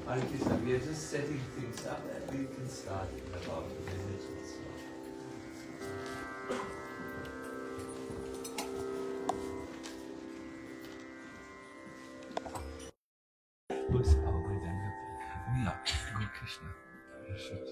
Hare Krishna, we are just setting things up and we can start in about a minute or so. Who's our younger? Yeah, Hare Krishna. You should.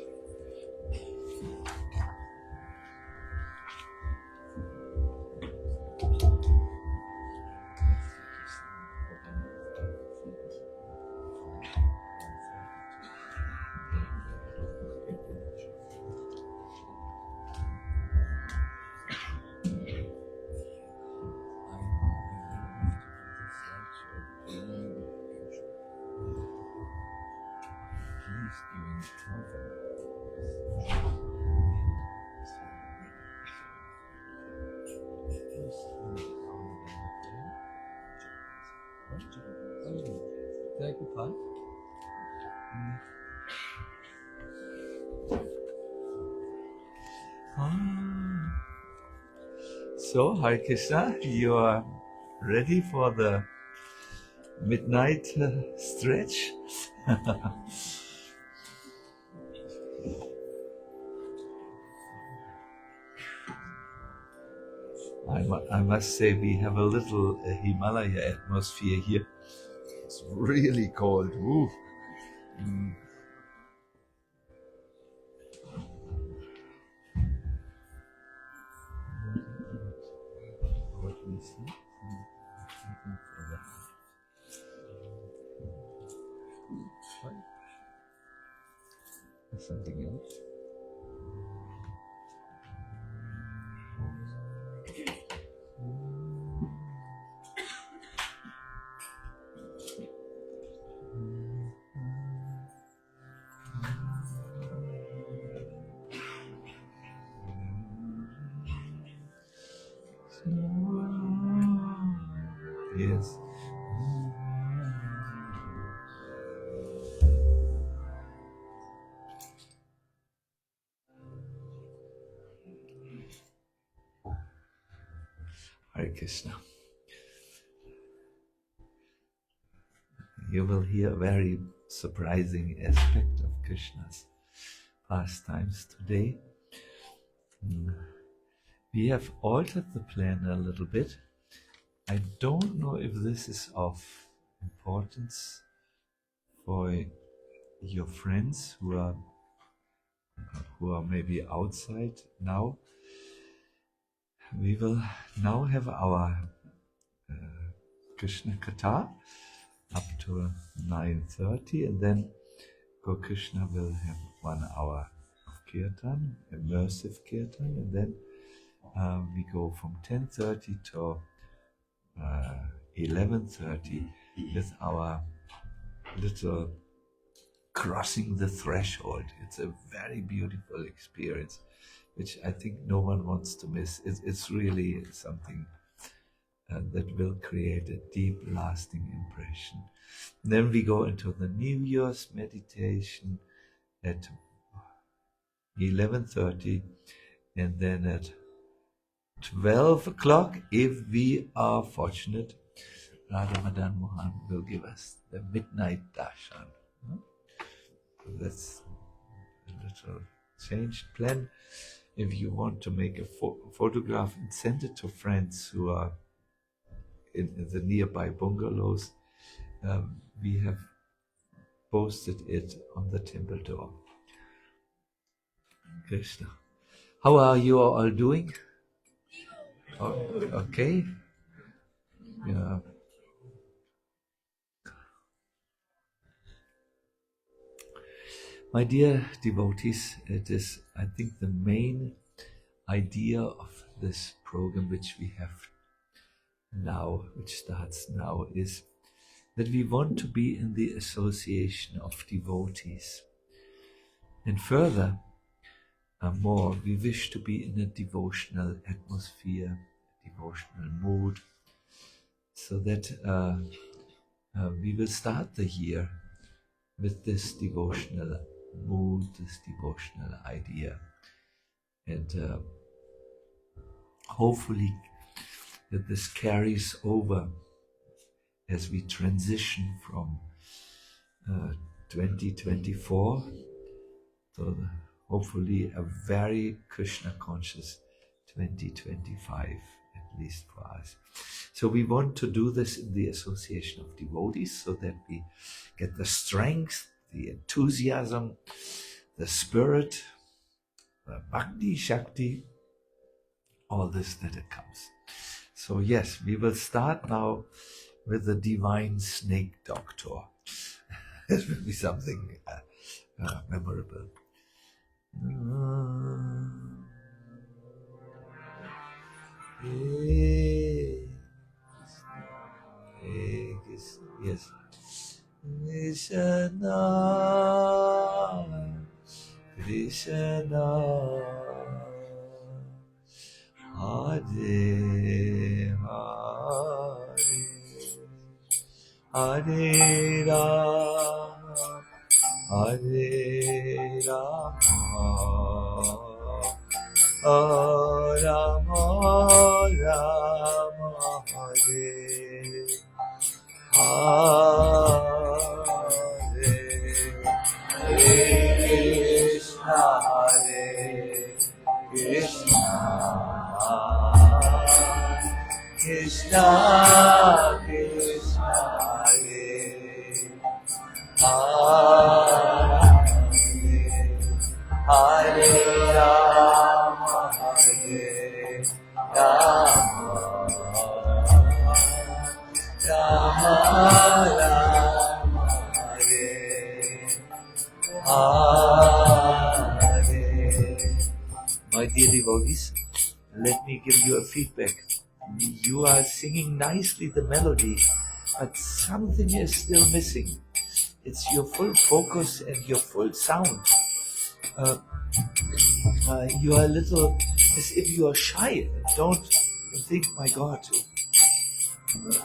So, Hare Krishna, you are ready for the midnight stretch? I must say we have a little Himalaya atmosphere here. It's really cold. Ooh. What we see? Something else. Yes. Hare Krishna. You will hear a very surprising aspect of Krishna's pastimes today. We have altered the plan a little bit. I don't know if this is of importance for your friends who are maybe outside now. We will now have our Krishna Katha up to 9:30, and then Krishna will have 1 hour of Kirtan, immersive Kirtan, and then we go from 10:30 to 11:30 with our little crossing the threshold. It's a very beautiful experience, which I think no one wants to miss. It's really something that will create a deep, lasting impression. Then we go into the New Year's meditation at 11:30, and then at 12 o'clock, if we are fortunate, Radha Madan Mohan will give us the midnight darshan. That's a little changed plan. If you want to make a photograph and send it to friends who are in the nearby bungalows, we have posted it on the temple door. Krishna. How are you all doing? Oh, okay. Yeah. My dear devotees, it is, I think, the main idea of this program which we have now, which starts now, is that we want to be in the association of devotees. And further, more, we wish to be in a devotional atmosphere, devotional mood, so that we will start the year with this devotional mood, this devotional idea. And hopefully that this carries over as we transition from 2024. So hopefully a very Krishna conscious 2025, at least for us. So we want to do this in the association of devotees so that we get the strength, the enthusiasm, the spirit, the bhakti, shakti, all this that it comes. So yes, we will start now with the divine snake doctor. This will be something memorable. Yes. Krishna, Krishna, Hare Hare, Hare Rama, Hare Rama, Rama Rama, Hare Hare, Hare Krishna, Krishna, Krishna, Krishna, Hare Hare Rama, Hare Rama, Rama Rama, Hare Hare. My dear devotees, let me give you a feedback. You are singing nicely the melody, but something is still missing. It's your full focus and your full sound. You are a little as if you are shy. Don't think, my God,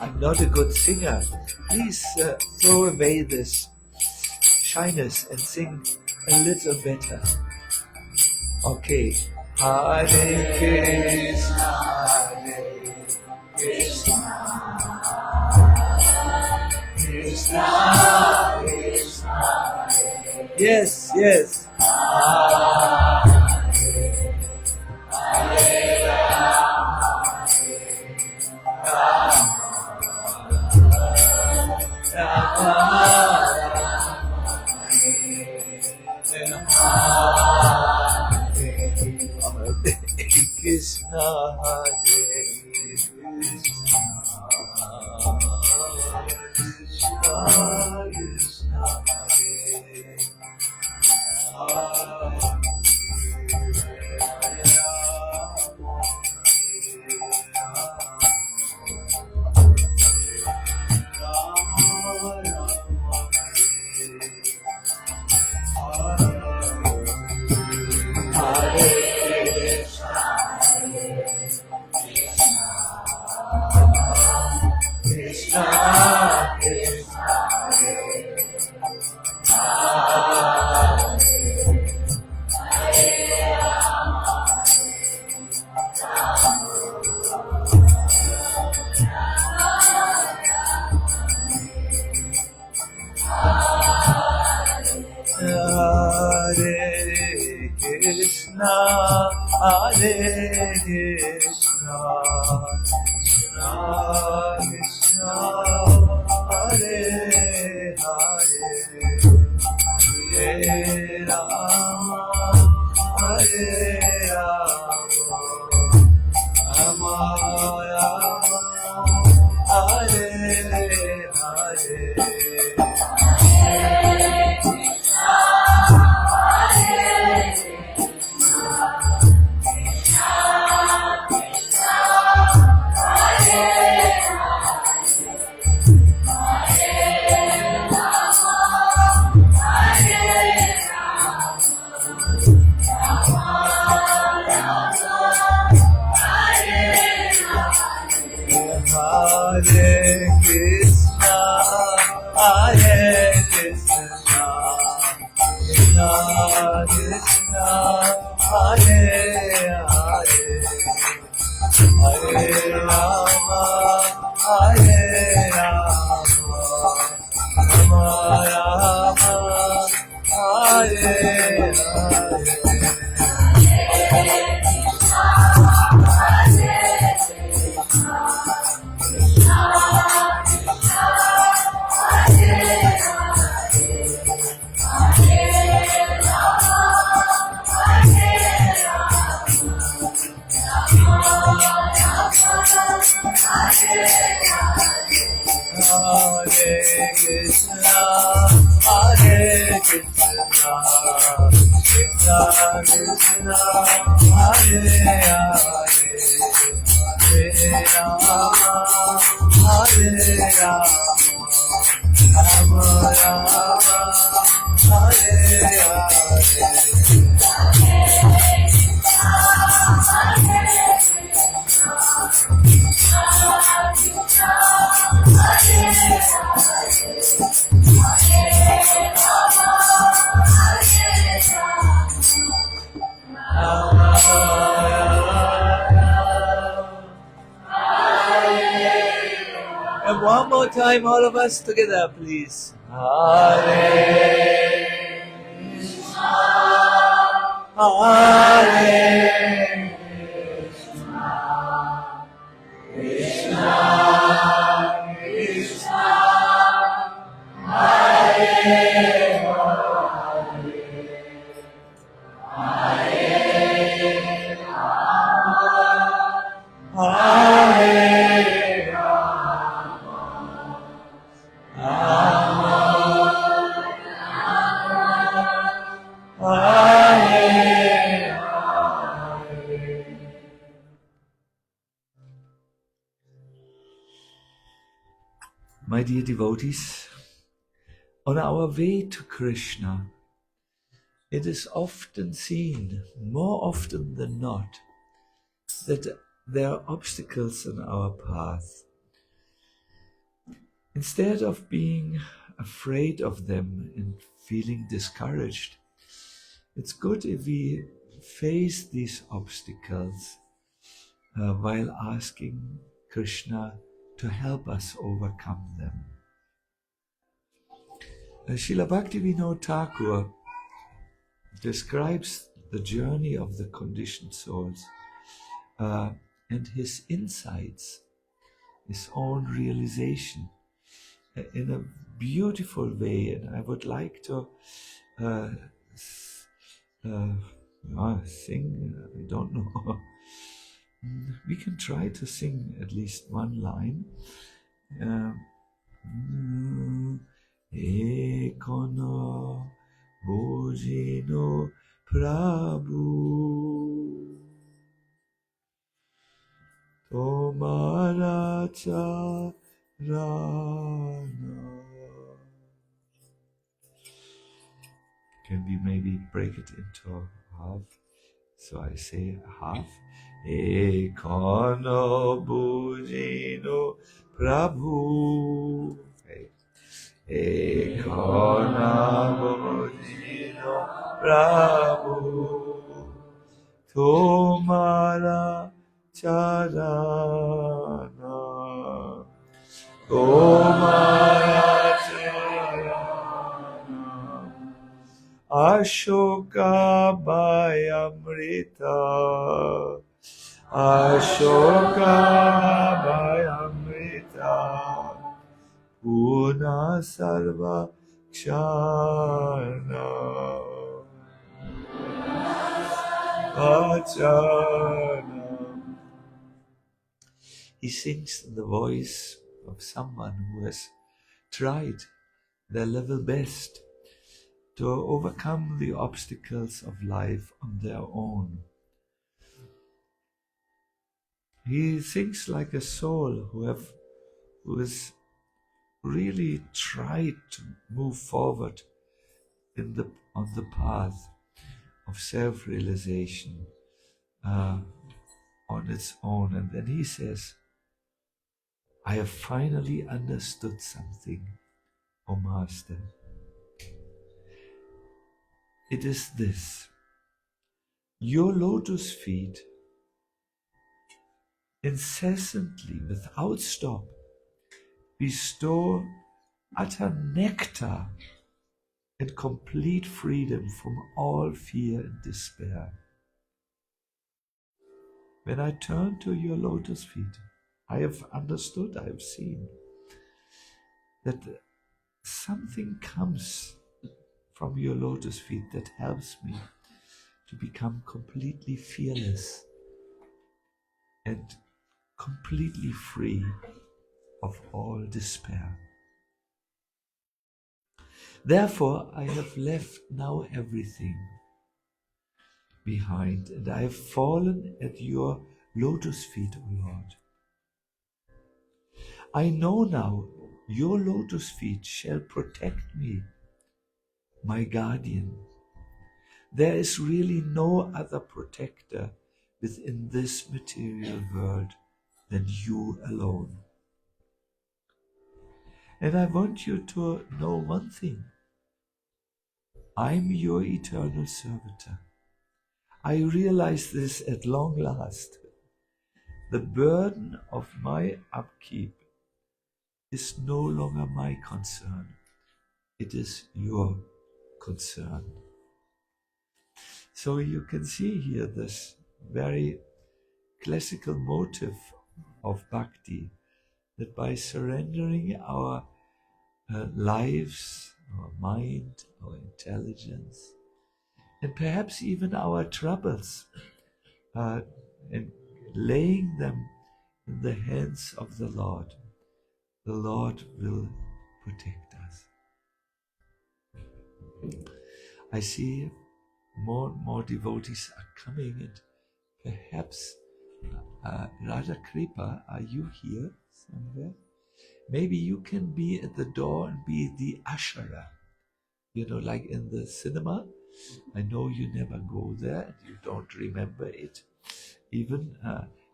I'm not a good singer. Please throw away this shyness and sing a little better. Okay. Hare Krishna, Hare Krishna, Krishna Krishna. Yes, yes. Krishna, Hare Krishna, Krishna And one more time, all of us together, please. Hare Krishna, Hare Krishna, Krishna, Hare My dear devotees, on our way to Krishna, it is often seen, more often than not, that there are obstacles in our path. Instead of being afraid of them and feeling discouraged, it's good if we face these obstacles while asking Krishna to help us overcome them. Srila Bhaktivinoda Thakur describes the journey of the conditioned souls and his insights, his own realization in a beautiful way, and I would like to sing, I don't know. We can try to sing at least one line. Ekona Bojino Prabhu Tomara Charana. Can we maybe break it into half? So I say half. Ekana Bojino Prabhu. Ekana Bojino Prabhu Tomara Charana Tomara Charana Ashoka Bhayamrita Ashoka Bhayamrita Puna Sarva Kshana Vachana. He sings in the voice of someone who has tried their level best to overcome the obstacles of life on their own. He sings like a soul who has really tried to move forward on the path of self-realization on its own. And then he says, I have finally understood something, O Master. It is this: your lotus feet incessantly, without stop, bestow utter nectar and complete freedom from all fear and despair. When I turn to your lotus feet, I have understood, I have seen that something comes from your lotus feet that helps me to become completely fearless and completely free of all despair. Therefore, I have left now everything behind, and I have fallen at your lotus feet, O Lord. I know now your lotus feet shall protect me, my guardian. There is really no other protector within this material world than you alone. And I want you to know one thing. I'm your eternal servitor. I realize this at long last. The burden of my upkeep is no longer my concern. It is your concern. So you can see here this very classical motive of bhakti, that by surrendering our lives, our mind, our intelligence, and perhaps even our troubles, and laying them in the hands of the Lord will protect us. I see more and more devotees are coming, and perhaps Radha Kripa, are you here somewhere? Maybe you can be at the door and be the ushera, like in the cinema. I know you never go there and you don't remember it. Even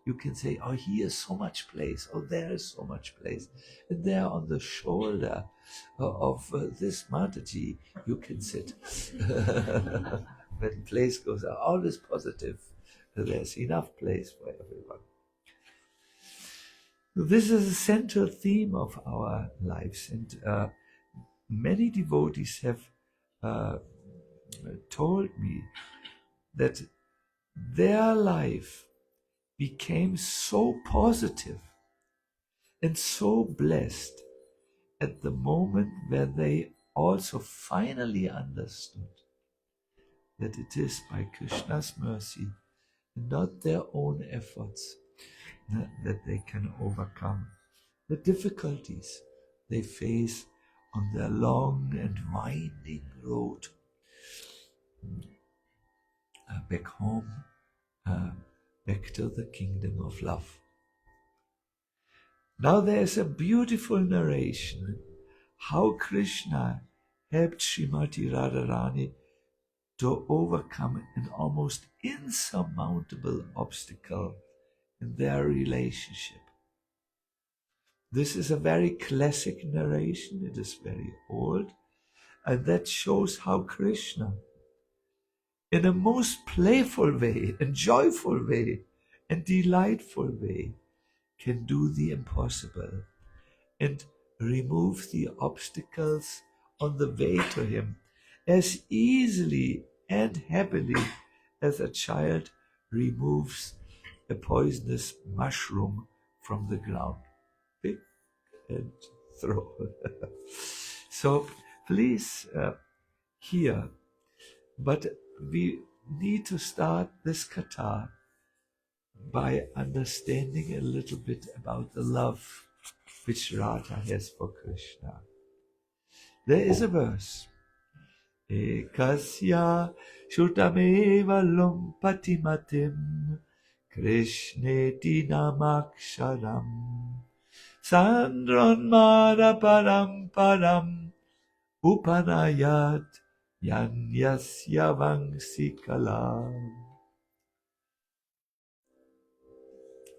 you can say, oh, here is so much place, oh, there is so much place. And there on the shoulder of this Mataji, you can sit. When place goes out, always positive. There's enough place for everyone. This is a central theme of our lives, and many devotees have told me that their life became so positive and so blessed at the moment where they also finally understood that it is by Krishna's mercy and not their own efforts that they can overcome the difficulties they face on their long and winding road back home, back to the kingdom of love. Now there is a beautiful narration how Krishna helped Srimati Radharani to overcome an almost insurmountable obstacle in their relationship. This is a very classic narration, it is very old, and that shows how Krishna, in a most playful way and joyful way and delightful way, can do the impossible and remove the obstacles on the way to him as easily and happily as a child removes a poisonous mushroom from the ground. Pick and throw. So please hear, but we need to start this katha by understanding a little bit about the love which Radha has for Krishna. There is a verse, Ekasya Shutameva Lumpatimatim Krishneti Namaksharam Sandranmara Paramparam Upanayat Yanyasya Vangsikalam.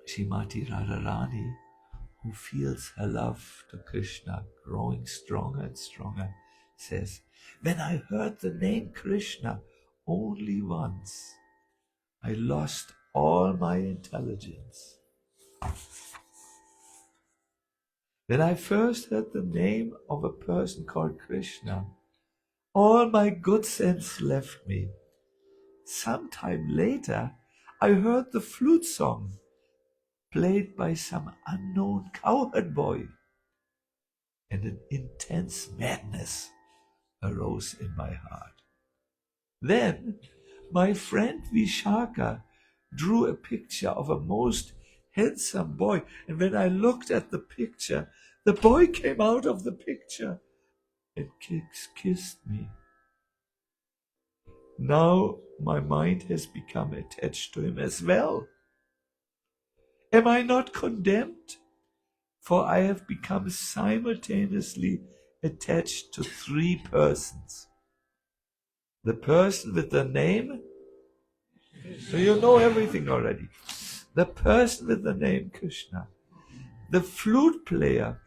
Srimati Radharani, who feels her love to Krishna growing stronger and stronger, says, when I heard the name Krishna only once, I lost all my intelligence. When I first heard the name of a person called Krishna, all my good sense left me. Some time later, I heard the flute song played by some unknown cowherd boy, and an intense madness arose in my heart. Then my friend Vishaka drew a picture of a most handsome boy, and when I looked at the picture, the boy came out of the picture and kissed me. Now my mind has become attached to him as well. Am I not condemned? For I have become simultaneously attached to three persons. The person with the name, so you know everything already. The person with the name Krishna. The flute player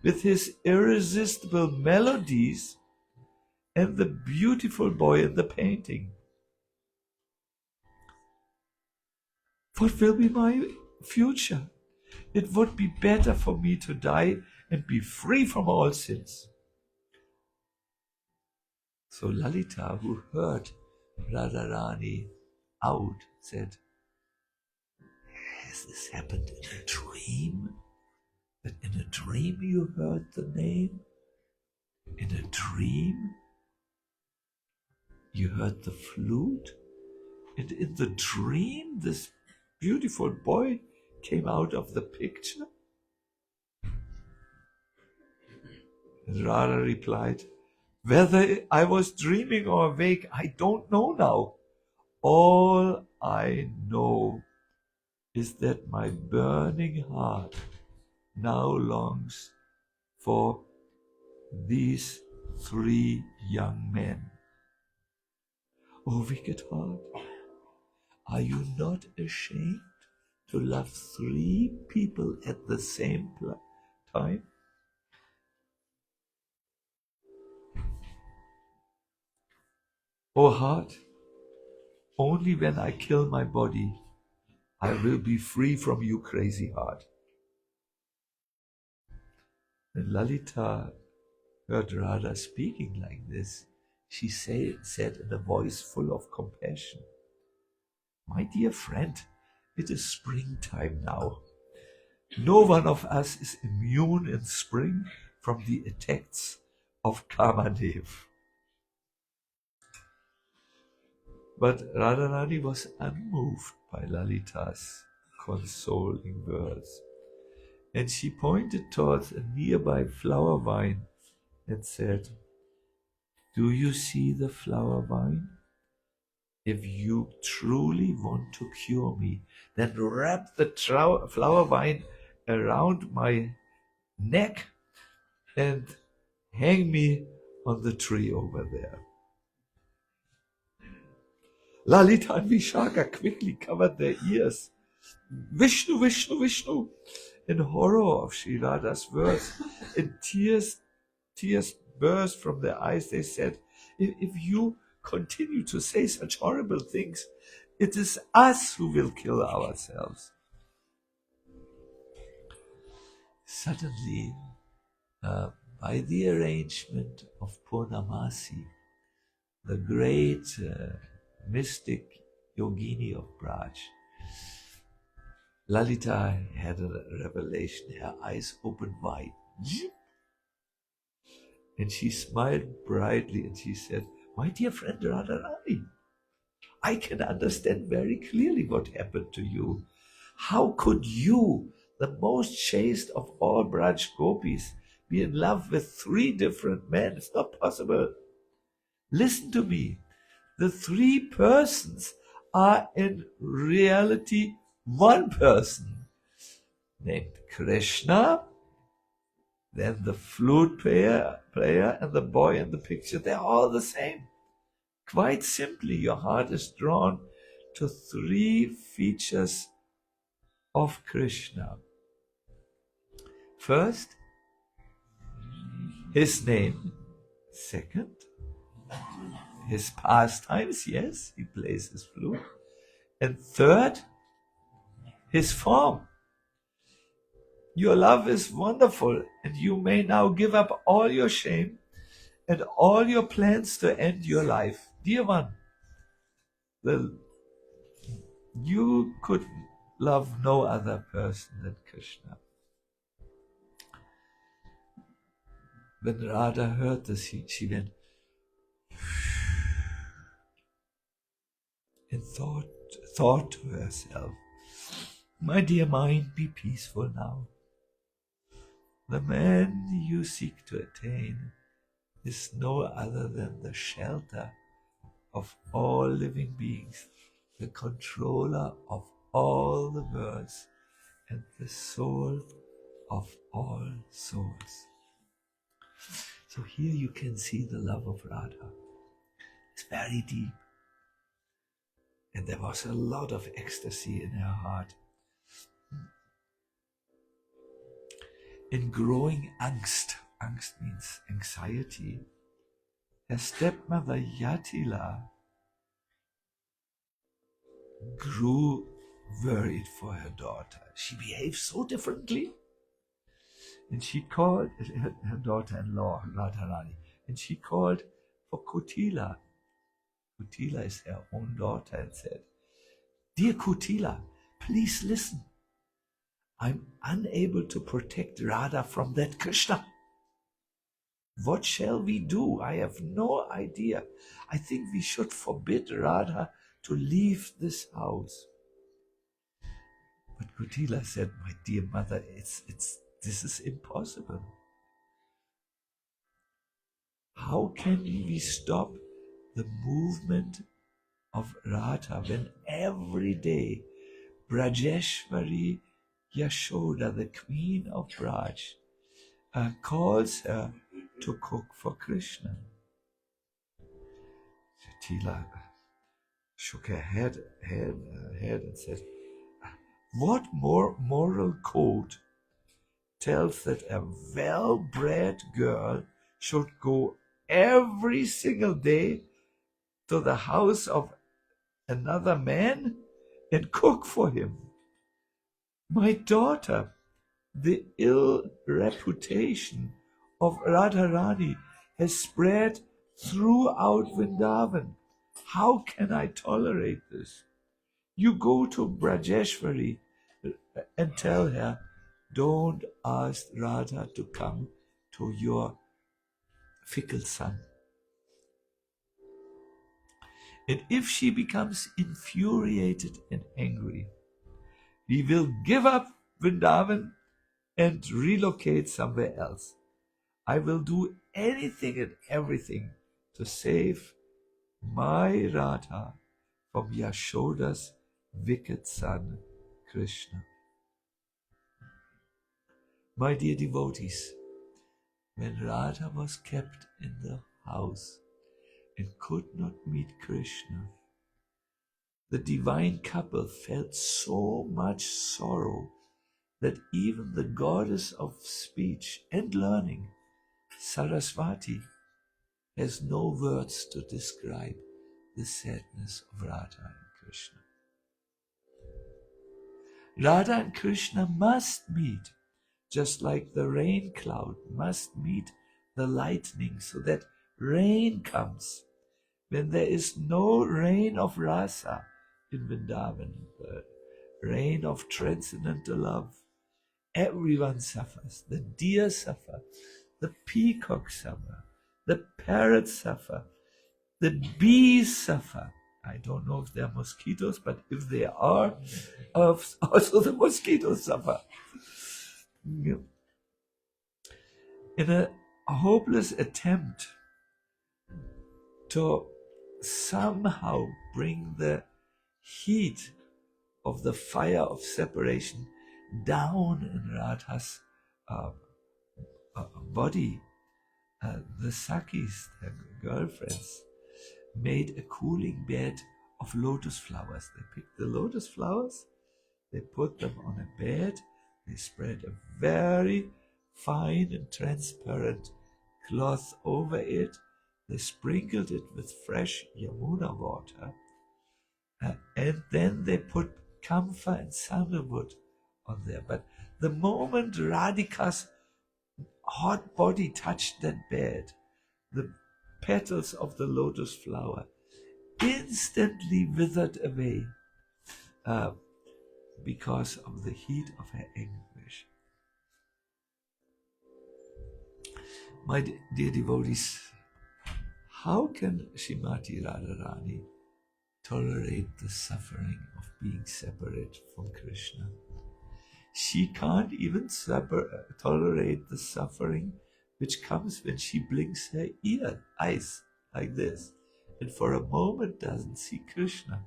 with his irresistible melodies, and the beautiful boy in the painting. What will be my future? It would be better for me to die and be free from all sins. So Lalita, who heard Radharani out, said, has this happened in a dream? That in a dream you heard the name? In a dream you heard the flute? And in the dream this beautiful boy came out of the picture? And Radha replied, whether I was dreaming or awake, I don't know now. All I know is that my burning heart now longs for these three young men. Oh, wicked heart, are you not ashamed to love three people at the same time? Oh heart, only when I kill my body, I will be free from you, crazy heart. When Lalita heard Radha speaking like this, she said in a voice full of compassion, my dear friend, it is springtime now. No one of us is immune in spring from the attacks of Kamadev. But Radharani was unmoved by Lalita's consoling words, and she pointed towards a nearby flower vine and said, do you see the flower vine? If you truly want to cure me, then wrap the flower vine around my neck and hang me on the tree over there. Lalita and Vishaka quickly covered their ears. Vishnu, Vishnu, Vishnu, in horror of Sri Radha's words, and tears burst from their eyes. They said, if you continue to say such horrible things, it is us who will kill ourselves. Suddenly, by the arrangement of Purnamasi, the great mystic yogini of Braj, Lalita had a revelation. Her eyes opened wide. And she smiled brightly and she said, my dear friend Radharani, I can understand very clearly what happened to you. How could you, the most chaste of all Braj gopis, be in love with three different men? It's not possible. Listen to me. The three persons are in reality one person, named Krishna, then the flute player and the boy in the picture. They're all the same. Quite simply, your heart is drawn to three features of Krishna. First, his name. Second, his pastimes. Yes, he plays his flute. And third, his form. Your love is wonderful, and you may now give up all your shame and all your plans to end your life. Dear one, you could love no other person than Krishna. When Radha heard this, she went and thought to herself, my dear mind, be peaceful now. The man you seek to attain is no other than the shelter of all living beings, the controller of all the worlds, and the soul of all souls. So here you can see the love of Radha. It's very deep. And there was a lot of ecstasy in her heart. In growing angst means anxiety, her stepmother Yatila grew worried for her daughter. She behaved so differently. And she called her daughter-in-law, Radharani, and she called for Kutila. Kutila is her own daughter, and said, Dear Kutila, please listen. I'm unable to protect Radha from that Krishna. What shall we do? I have no idea. I think we should forbid Radha to leave this house. But Kutila said, my dear mother, this is impossible. How can we stop the movement of Radha when every day Brajeshwari Yashoda, the queen of Braj, calls her to cook for Krishna? Kutila shook her head and said, what more moral code tells that a well-bred girl should go every single day to the house of another man and cook for him? My daughter, the ill reputation of Radharani has spread throughout Vrindavan. How can I tolerate this? You go to Brajeshwari and tell her, don't ask Radha to come to your fickle son. And if she becomes infuriated and angry, we will give up Vrindavan and relocate somewhere else. I will do anything and everything to save my Radha from Yashoda's wicked son, Krishna. My dear devotees, when Radha was kept in the house and could not meet Krishna, the divine couple felt so much sorrow that even the goddess of speech and learning, Saraswati, has no words to describe the sadness of Radha and Krishna. Radha and Krishna must meet, just like the rain cloud must meet the lightning, so that rain comes. When there is no rain of rasa in Vrindavan, the rain of transcendental love, everyone suffers. The deer suffer, the peacock suffer, the parrots suffer, the bees suffer. I don't know if there are mosquitoes, but if there are, also the mosquitoes suffer. In a hopeless attempt to somehow bring the heat of the fire of separation down in Radha's body, the Sakis, the girlfriends, made a cooling bed of lotus flowers. They picked the lotus flowers, they put them on a bed, they spread a very fine and transparent cloth over it, they sprinkled it with fresh Yamuna water, and then they put camphor and sandalwood on there. But the moment Radhika's hot body touched that bed, the petals of the lotus flower instantly withered away because of the heat of her anguish. My dear devotees, how can Srimati Radharani tolerate the suffering of being separate from Krishna? She can't even tolerate the suffering which comes when she blinks her eyes like this, and for a moment doesn't see Krishna.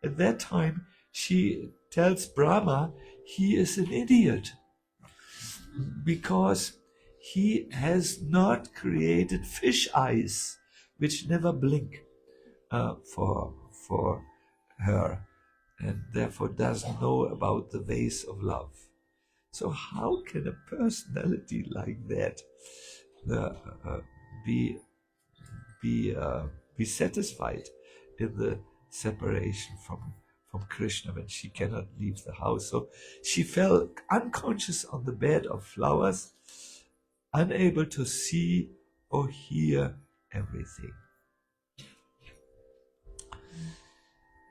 At that time, she tells Brahma he is an idiot because he has not created fish eyes which never blink for her, and therefore doesn't know about the ways of love. So how can a personality like that be satisfied in the separation from Krishna when she cannot leave the house? So she fell unconscious on the bed of flowers, unable to see or hear everything.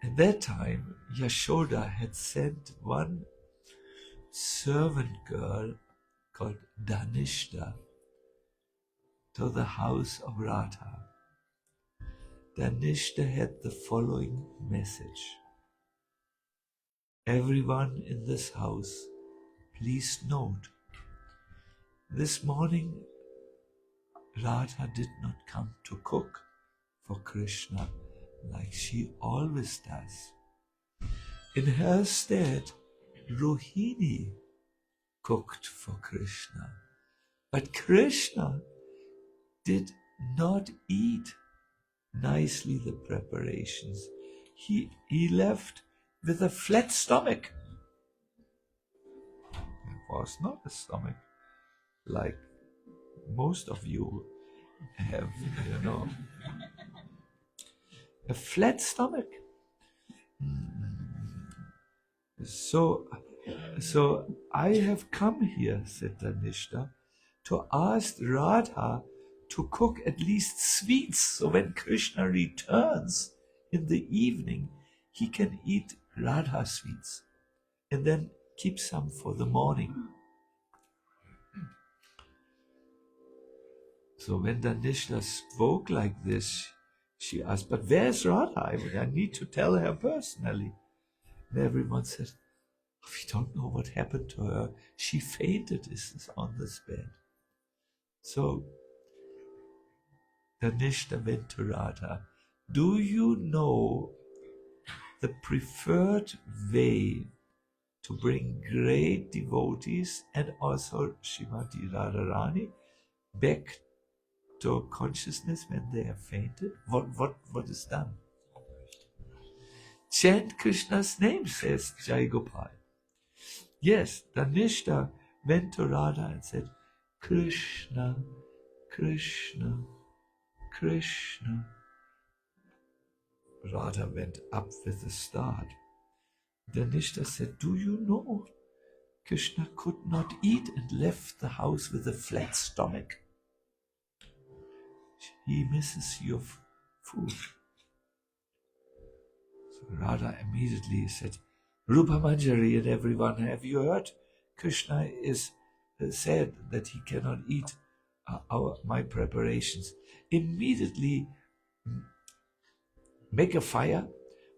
At that time, Yashoda had sent one servant girl called Dhanishta to the house of Radha. Dhanishta had the following message: everyone in this house, please note, this morning Radha did not come to cook for Krishna like she always does. In her stead, Rohini cooked for Krishna. But Krishna did not eat nicely the preparations. He left with a flat stomach. It was not a stomach like most of you have, a flat stomach. So I have come here, said Dhanishta, to ask Radha to cook at least sweets, so when Krishna returns in the evening, he can eat Radha sweets and then keep some for the morning. So when Dhanishta spoke like this, she asked, but where's Radha? I need to tell her personally. And everyone said, we don't know what happened to her. She fainted on this bed. So Dhanishta went to Radha. Do you know the preferred way to bring great devotees and also Srimati Radharani back to consciousness when they have fainted? What is done? Chant Krishna's name, says Jai Gopal. Yes, Dhanishta went to Radha and said, Krishna, Krishna, Krishna. Radha went up with a start. Dhanishta said, do you know Krishna could not eat and left the house with a flat stomach? He misses your food. So Radha immediately said, Rupa Manjari and everyone, have you heard? Krishna is said that he cannot eat my preparations. Immediately make a fire,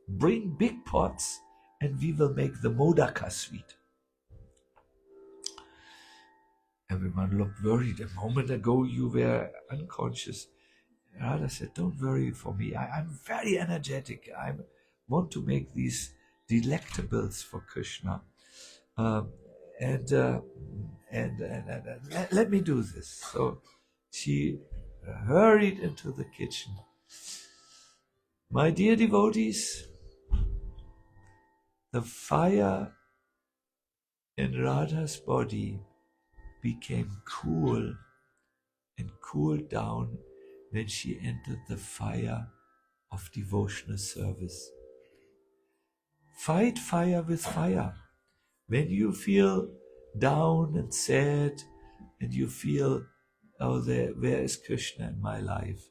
bring big pots, and we will make the modaka sweet. Everyone looked worried. A moment ago you were unconscious. Radha said, don't worry for me. I'm very energetic. I want to make these delectables for Krishna. And let me do this. So she hurried into the kitchen. My dear devotees, the fire in Radha's body became cool and cooled down when she entered the fire of devotional service. Fight fire with fire. When you feel down and sad and you feel oh, where is Krishna in my life?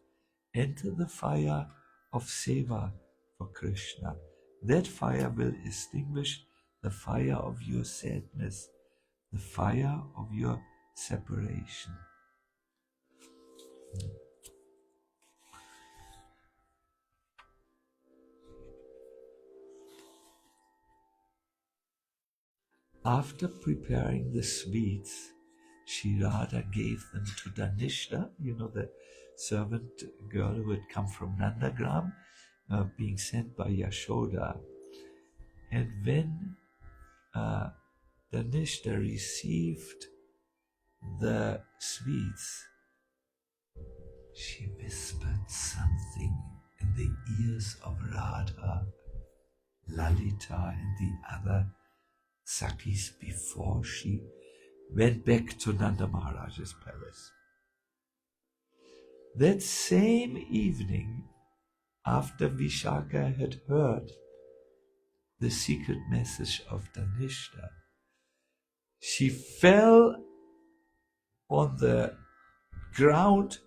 Enter the fire of seva for Krishna. That fire will extinguish the fire of your sadness, the fire of your separation. After preparing the sweets, Sri Radha gave them to Dhanishta, the servant girl who had come from Nandagram, being sent by Yashoda. And when Dhanishta received the sweets, she whispered something in the ears of Radha, Lalita, and the other Sakis before she went back to Nanda Maharaj's palace. That same evening, after Vishaka had heard the secret message of Dhanishta, she fell on the ground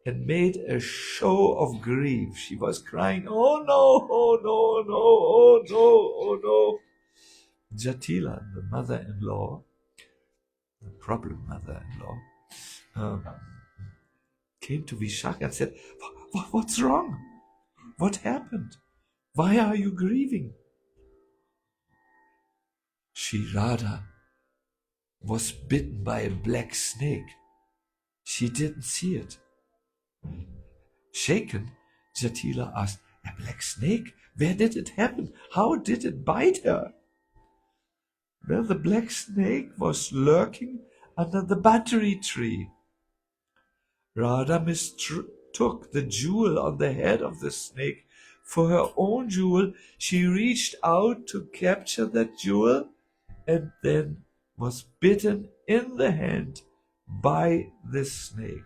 and made a show of grief. She was crying, "Oh no, oh no, no, oh no, oh no." Jatila, the mother-in-law, the problem mother-in-law, came to Vishaka and said, "What's wrong? What happened? Why are you grieving?" Sri Radha was bitten by a black snake. She didn't see it. Shaken, Jatila asked, "A black snake? Where did it happen? How did it bite her?" Well, the black snake was lurking under the battery tree. Radha mistook the jewel on the head of the snake for her own jewel. She reached out to capture that jewel and then was bitten in the hand by this snake.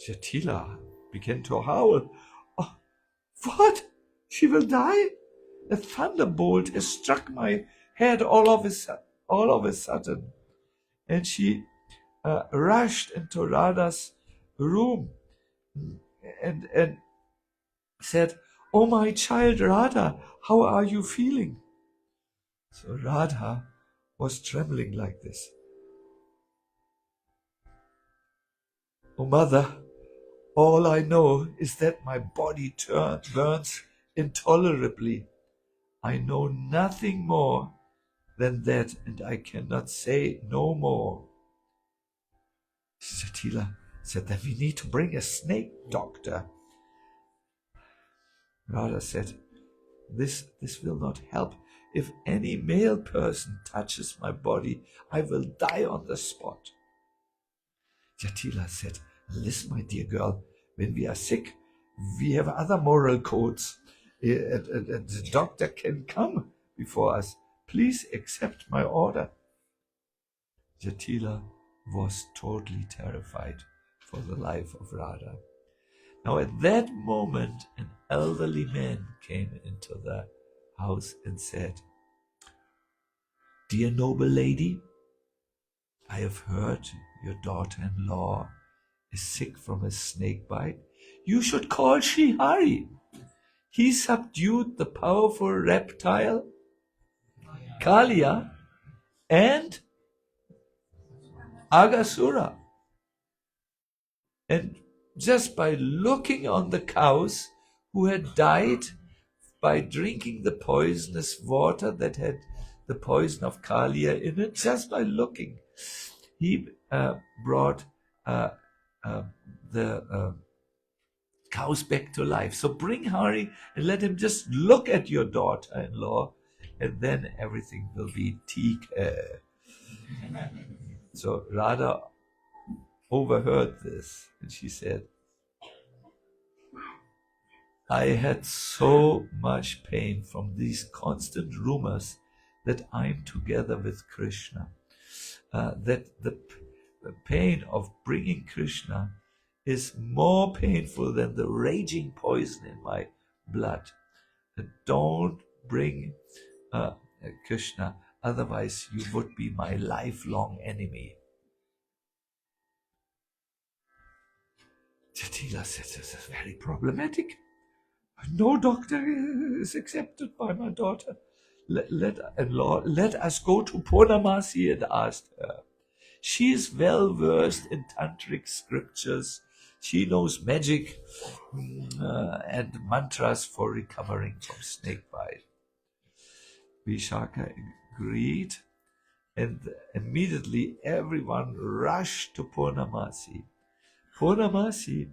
Jatila began to howl. "Oh, what? She will die? A thunderbolt has struck my head all of a sudden." And she rushed into Radha's room and said, "Oh, my child Radha, how are you feeling?" So Radha was trembling like this. "Oh, mother, all I know is that my body burns intolerably. I know nothing more than that, and I cannot say no more." Jatila said, "Then we need to bring a snake doctor." Radha said, This will not help. If any male person touches my body, I will die on the spot." Jatila said, "Listen, my dear girl, when we are sick, we have other moral codes. The doctor can come before us. Please accept my order." Jatila was totally terrified for the life of Radha. Now at that moment, an elderly man came into the house and said, "Dear noble lady, I have heard your daughter-in-law is sick from a snake bite. You should call Sri Hari. He subdued the powerful reptile, Kalia, and Agasura. And just by looking on the cows who had died by drinking the poisonous water that had the poison of Kalia in it, just by looking, he brought the cows back to life. So bring Hari and let him just look at your daughter-in-law, and then everything will be teak." So Radha overheard this, and she said, "I had so much pain from these constant rumors that I'm together with Krishna, that the pain of bringing Krishna is more painful than the raging poison in my blood. Don't bring Krishna, otherwise you would be my lifelong enemy." Jatila said, this is very problematic. No doctor is accepted by my daughter. Let us go to Purnamasi and ask her. She is well versed in tantric scriptures. She knows magic and mantras for recovering from snake bite. Vishaka agreed, and immediately everyone rushed to Purnamasi. Purnamasi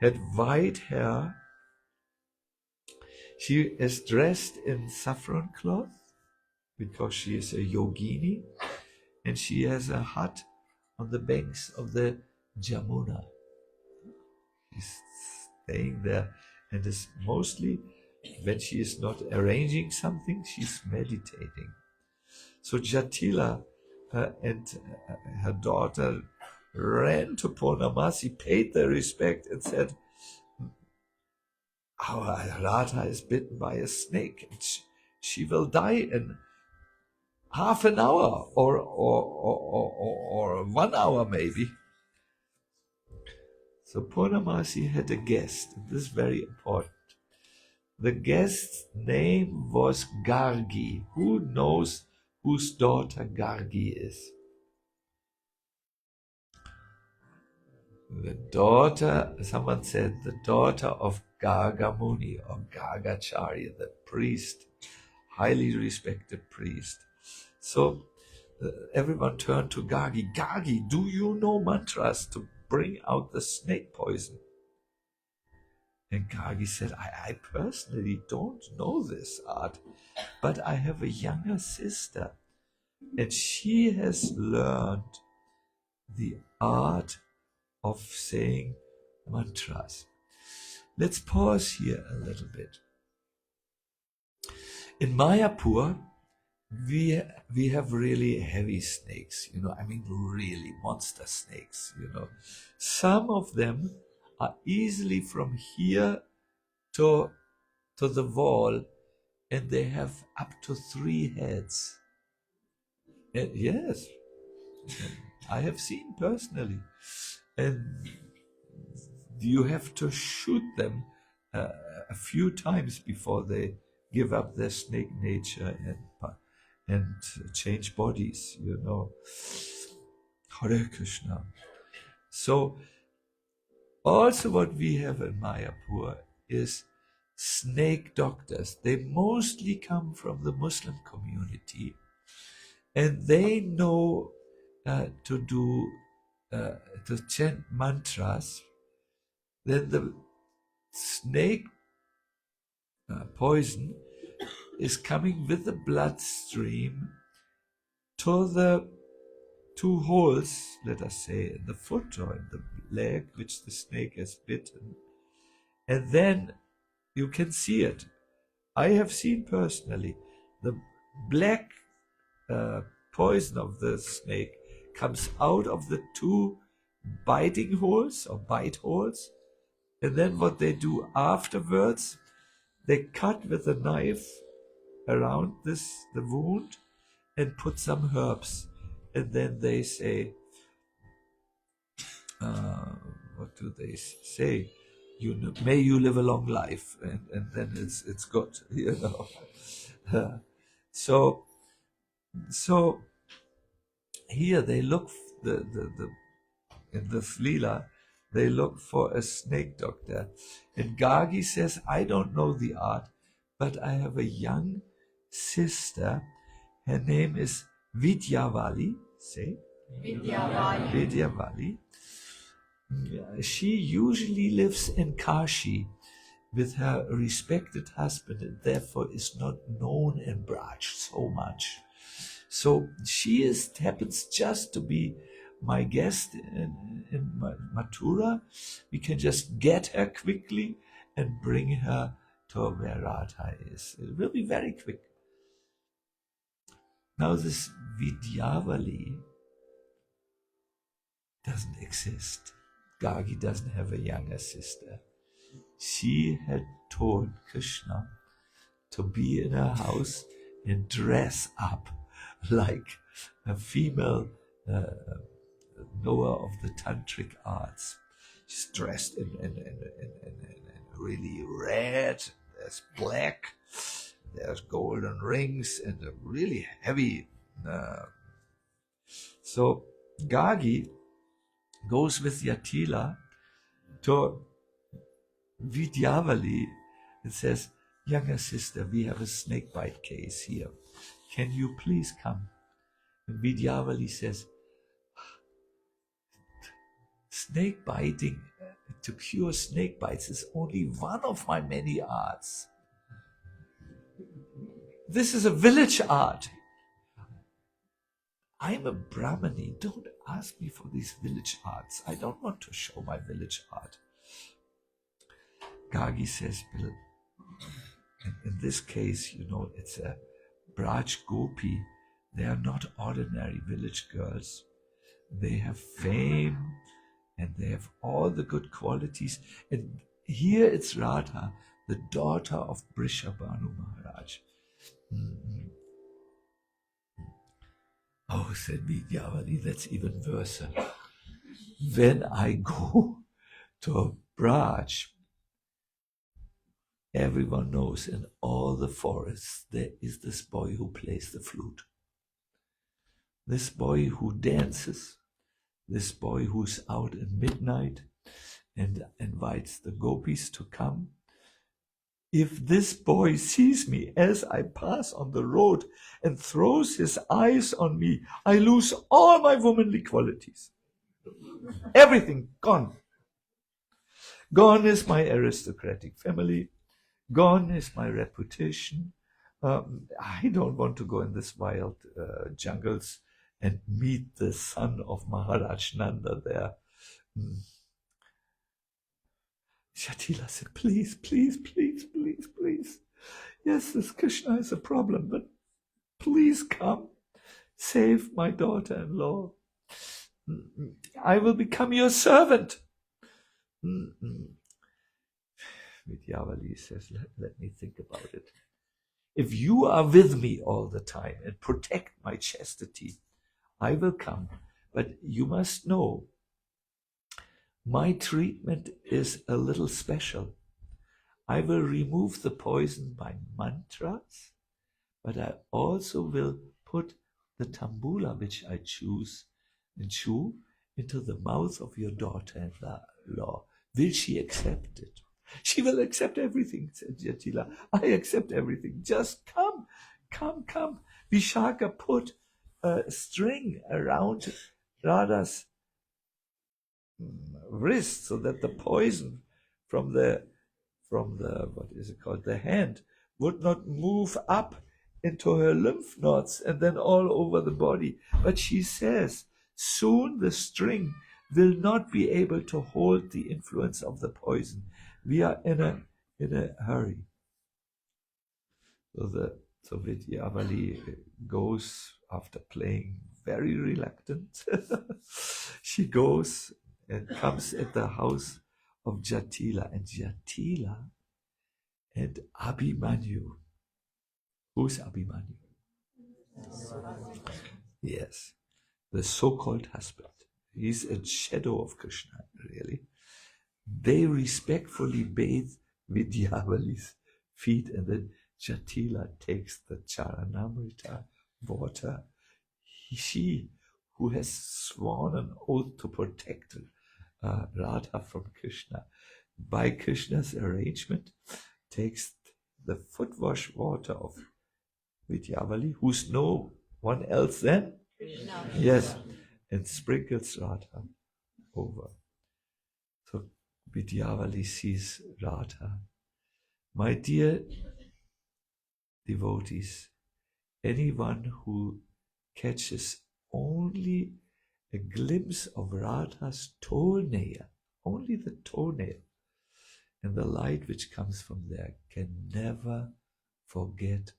had white hair. She is dressed in saffron cloth because she is a yogini, and she has a hut on the banks of the Jamuna. She's staying there, and is mostly, when she is not arranging something, she's meditating. So Jatila and her daughter ran to Purnamasi, paid their respect, and said, our Radha is bitten by a snake, and she will die in half an hour or 1 hour maybe. So Purnamasi had a guest, and this is very important. The guest's name was Gargi. Who knows whose daughter Gargi is? The daughter, someone said, the daughter of Garga Muni or Gargacharya, the priest, highly respected priest. So everyone turned to Gargi. Gargi, do you know mantras to bring out the snake poison? And Gargi said, I personally don't know this art, but I have a younger sister, and she has learned the art of saying mantras. Let's pause here a little bit. In Mayapur, we have really heavy snakes, really monster snakes, Some of them are easily from here to the wall, and they have up to 3 heads. And yes, I have seen personally. And you have to shoot them a few times before they give up their snake nature and change bodies, Hare Krishna. So also what we have in Mayapur is snake doctors. They mostly come from the Muslim community, and they know to chant mantras. Then the snake poison is coming with the bloodstream to the 2 holes, let us say, in the foot or in the leg, which the snake has bitten. And then you can see it. I have seen personally the black poison of the snake comes out of the 2 biting holes or bite holes. And then what they do afterwards, they cut with a knife around the wound and put some herbs. And then they say, what do they say? May you live a long life, and then it's good, So here they look in the Leela, they look for a snake doctor. And Gargi says, I don't know the art, but I have a young sister. Her name is Vidyavali. Say? Vidyavali. She usually lives in Kashi with her respected husband, and therefore is not known in Braj so much. So she happens just to be my guest in Mathura. We can just get her quickly and bring her to where Radha is. It will be very quick. Now this Vidyavali doesn't exist. Gargi doesn't have a younger sister. She had told Krishna to be in her house and dress up like a female knower of the tantric arts. She's dressed in really red. There's black. There's golden rings and a really heavy. So Gagi goes with Yatila to Vidyavali and says, "Younger sister, we have a snake bite case here. Can you please come?" And Vidyavali says, "Snake biting, to cure snake bites is only one of my many arts. This is a village art. I'm a Brahmani. Don't ask me for these village arts. I don't want to show my village art." Gagi says, "Well, in this case, it's a Braj Gopi. They are not ordinary village girls. They have fame and they have all the good qualities. And here it's Radha, the daughter of Brishabhanu Maharaj." "Oh," said Vidyavali, "that's even worse. When I go to Braj, everyone knows in all the forests there is this boy who plays the flute. This boy who dances, this boy who's out at midnight and invites the gopis to come. If this boy sees me as I pass on the road and throws his eyes on me, I lose all my womanly qualities. Everything gone. Gone is my aristocratic family. Gone is my reputation. I don't want to go in this wild jungles and meet the son of Maharaj Nanda there." Jatila said, "Please, please, please, please, please. Yes, this Krishna is a problem, but please come. Save my daughter-in-law. I will become your servant." Vidyavali says, let me think about it. "If you are with me all the time and protect my chastity, I will come. But you must know, my treatment is a little special. I will remove the poison by mantras, but I also will put the tambula which I choose and chew into the mouth of your daughter-in-law. Will she accept it?" "She will accept everything," said Jatila. "I accept everything. Just come, come, come." Vishaka put a string around Radha's wrist so that the poison from the what is it called, the hand, would not move up into her lymph nodes and then all over the body. But she says, soon the string will not be able to hold the influence of the poison. We are in a hurry. So Vidyavali goes, after playing very reluctant, she goes and comes at the house of Jatila. And Jatila and Abhimanyu. Who's Abhimanyu? Yes, the so-called husband. He's a shadow of Krishna, really. They respectfully bathe Vidyavali's feet, and then Jatila takes the Charanamrita water. She, who has sworn an oath to protect Radha from Krishna, by Krishna's arrangement, takes the foot wash water of Vidyavali, who's no one else than Krishna. Yes, and sprinkles Radha over. So Vidyavali sees Radha. My dear devotees, anyone who catches only a glimpse of Radha's toenail, only the toenail, and the light which comes from there, can never forget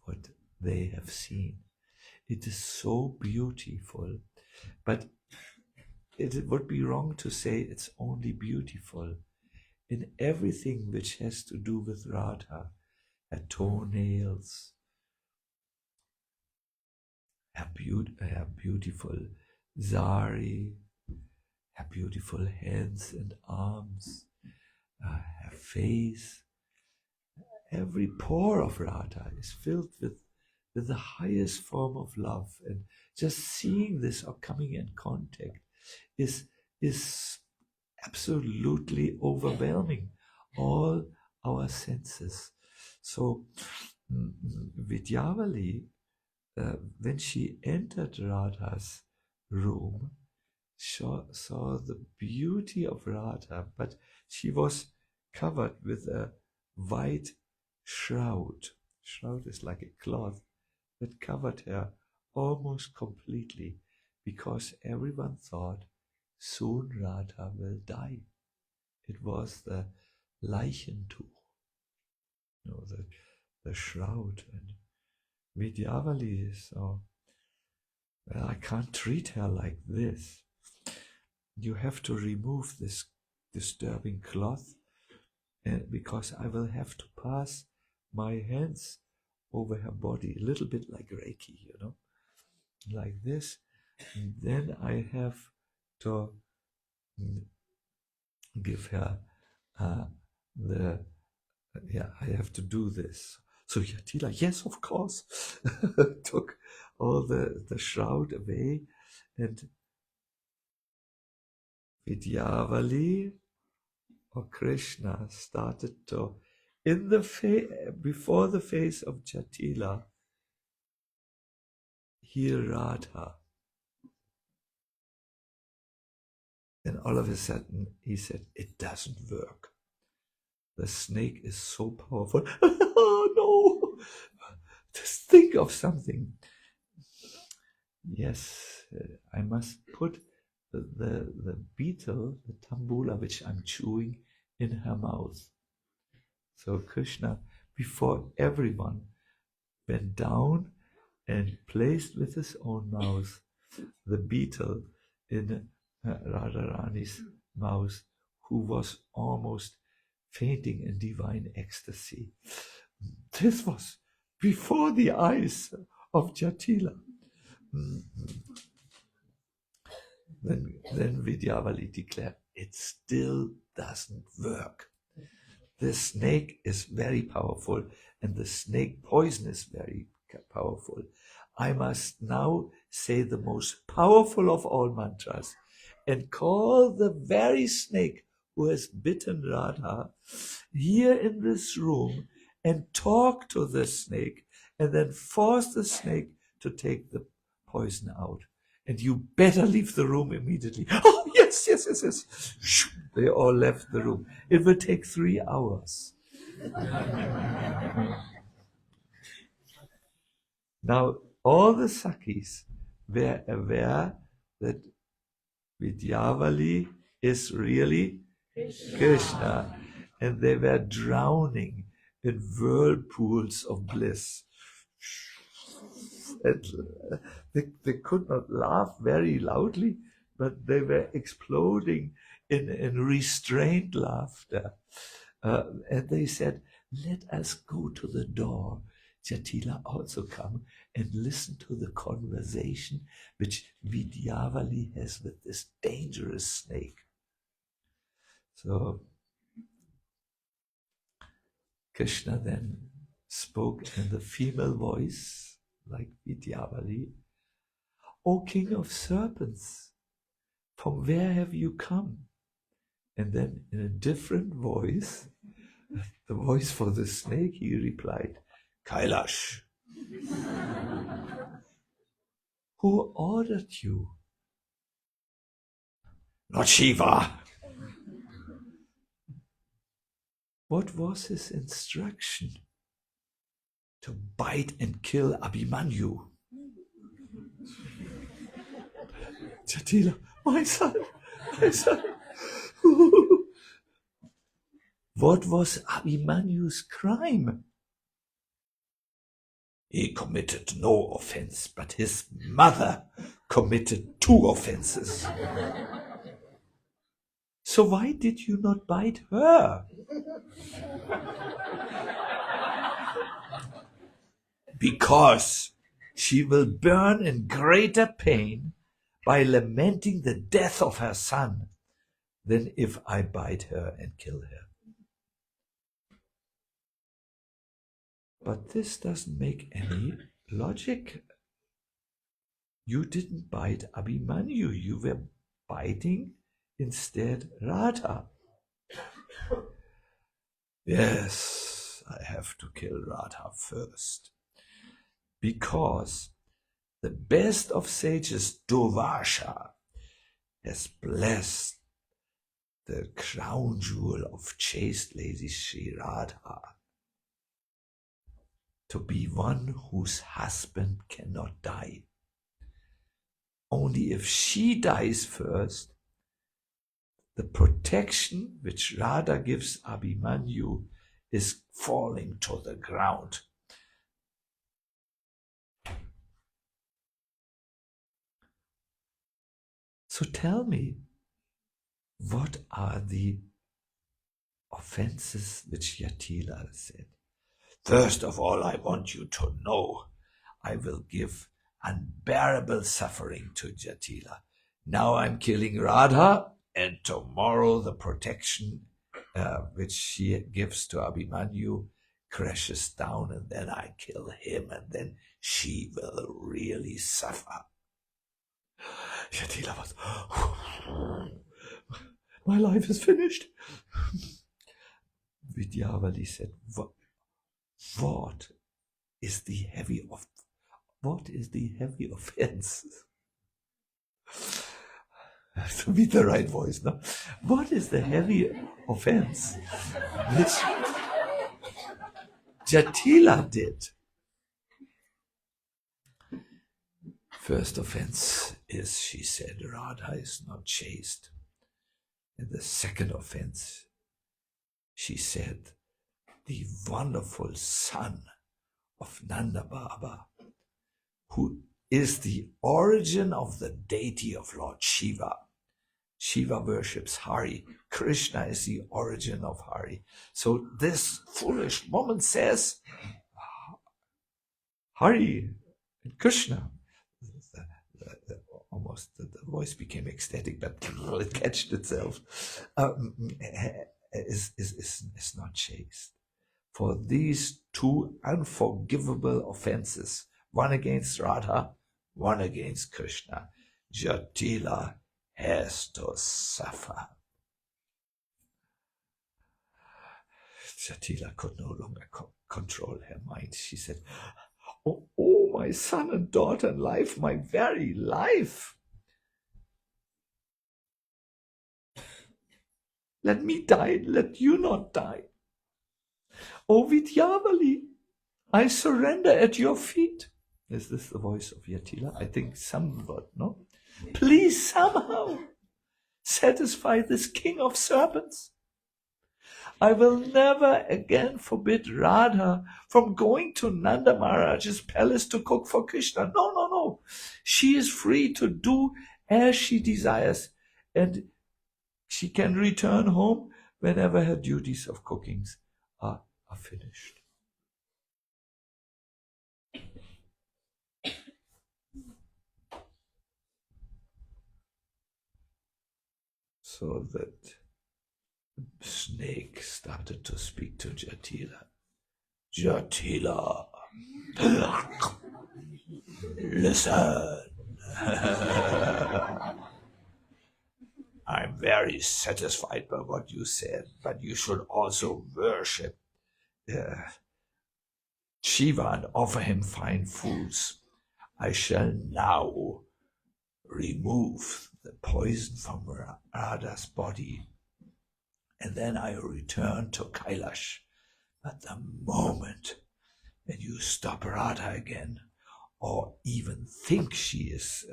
what they have seen. It is so beautiful, but it would be wrong to say it's only beautiful. In everything which has to do with Radha, her toenails, her beautiful zari, her beautiful hands and arms, her face. Every pore of Radha is filled with the highest form of love. And just seeing this or coming in contact is absolutely overwhelming all our senses. So Vidyavali, when she entered Radha's room, saw the beauty of Radha, but she was covered with a white shroud. Shroud is like a cloth that covered her almost completely, because everyone thought soon Radha will die. It was the Leichentuch, the shroud. And Vidyavali so, well, I can't treat her like this. You have to remove this disturbing cloth, because I will have to pass my hands over her body, a little bit like Reiki, like this. And then I have to give her I have to do this. So Jatila, yes, of course, took all the shroud away, and Vidyavali or Krishna started to, before the face of Jatila, heal Radha. And all of a sudden he said, it doesn't work. The snake is so powerful. Oh no! Just think of something. Yes, I must put the beetle, the tambula, which I'm chewing, in her mouth. So Krishna, before everyone, went down and placed with his own mouth the beetle in Radharani's mouth, who was almost fainting in divine ecstasy. This was before the eyes of Jatila. Then Vidyavali declared, it still doesn't work. The snake is very powerful, and the snake poison is very powerful. I must now say the most powerful of all mantras and call the very snake who has bitten Radha here in this room and talk to the snake, and then force the snake to take the poison out. And you better leave the room immediately. Oh, yes. They all left the room. It will take 3 hours. Now, all the Sakis were aware that Vidyavali is really Krishna, and they were drowning in whirlpools of bliss. And they could not laugh very loudly, but they were exploding in restrained laughter. And they said, let us go to the door. Jatila also come and listen to the conversation which Vidyavali has with this dangerous snake. So Krishna then spoke in the female voice, like Vidyavali. O king of serpents, from where have you come? And then in a different voice, the voice for the snake, he replied, Kailash. Who ordered you? Not Shiva. What was his instruction? To bite and kill Abhimanyu. Jatila, my son. What was Abhimanyu's crime? He committed no offense, but his mother committed 2 offenses. So why did you not bite her? Because she will burn in greater pain by lamenting the death of her son than if I bite her and kill her. But this doesn't make any logic. You didn't bite Abhimanyu, you were biting instead Radha. Yes, I have to kill Radha first, because the best of sages, Durvasha, has blessed the crown jewel of chaste lady Sri Radha to be one whose husband cannot die. Only if she dies first, the protection which Radha gives Abhimanyu is falling to the ground. So tell me, what are the offenses which Jatila said? First of all, I want you to know I will give unbearable suffering to Jatila. Now I'm killing Radha, and tomorrow the protection which she gives to Abhimanyu crashes down, and then I kill him, and then she will really suffer. Jatila was, my life is finished. Vidyavali said, what is the heavy offense? To be the right voice, no? What is the heavy offense which Jatila did? First offense is, she said, Radha is not chaste. And the second offense, she said, the wonderful son of Nanda Baba, who is the origin of the deity of Lord Shiva. Shiva worships Hari. Krishna is the origin of Hari. So this foolish woman says, Hari and Krishna. Almost the voice became ecstatic, but it catched itself. Is not chaste. For these two unforgivable offenses, one against Radha, one against Krishna, Jatila has to suffer. Jatila could no longer control her mind. She said, oh, my son and daughter and life, my very life. Let me die, let you not die. O Vidyavali, I surrender at your feet. Is this the voice of Jatila? I think somewhat, no? Please somehow satisfy this king of serpents. I will never again forbid Radha from going to Nanda Maharaj's palace to cook for Krishna. No. She is free to do as she desires, and she can return home whenever her duties of cooking are finished. So that snake started to speak to Jatila. Jatila, listen. I'm very satisfied by what you said, but you should also worship Shiva and offer him fine foods. I shall now remove the poison from Radha's body, and then I return to Kailash. But the moment when you stop Radha again, or even think she is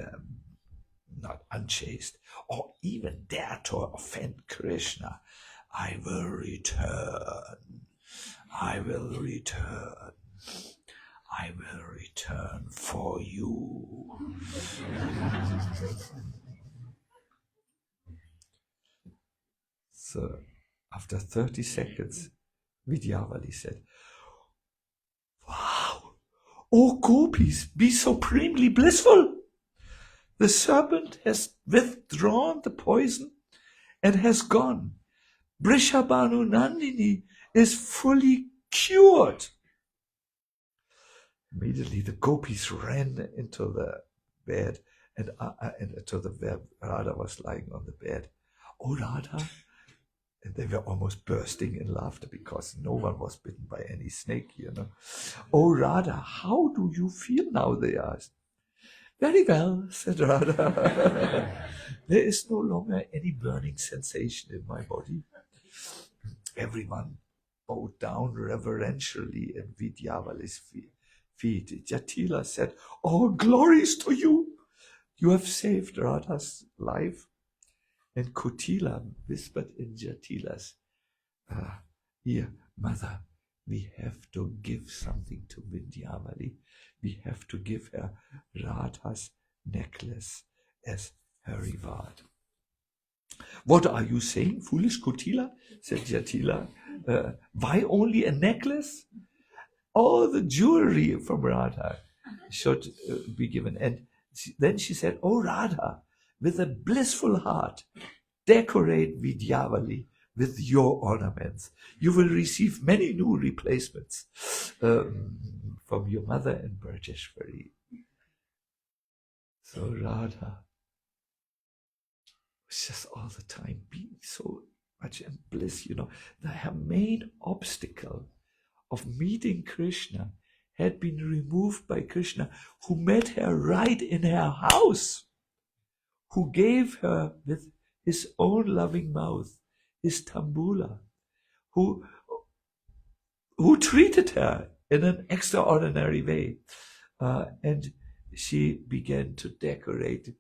not unchaste, or even dare to offend Krishna, I will return. I will return. I will return for you. So, after 30 seconds, Vidyavali said, wow, oh gopis, be supremely blissful. The serpent has withdrawn the poison and has gone. Brishabhanu Nandini is fully cured. Immediately the gopis ran into the bed and to the where Radha was lying on the bed. Oh, Radha! And they were almost bursting in laughter because no one was bitten by any snake, Oh, Radha, how do you feel now? They asked. Very well, said Radha. There is no longer any burning sensation in my body. Everyone bowed down reverentially at Vidyavali's feet. Jatila said, "Oh, glories to you! You have saved Radha's life." And Kutila whispered in Jatila's ear, "Mother, we have to give something to Vidyavali. We have to give her Radha's necklace as her reward." "What are you saying, foolish Kutila?" said Jatila. "Why only a necklace? All the jewelry from Radha should be given." And then she said, "Oh, Radha, with a blissful heart, decorate Vidyavali with your ornaments. You will receive many new replacements from your mother and Burjeshwari." So Radha was just all the time being so much in bliss, Her main obstacle of meeting Krishna had been removed by Krishna, who met her right in her house, who gave her with his own loving mouth his tambula, who treated her in an extraordinary way. And she began to decorate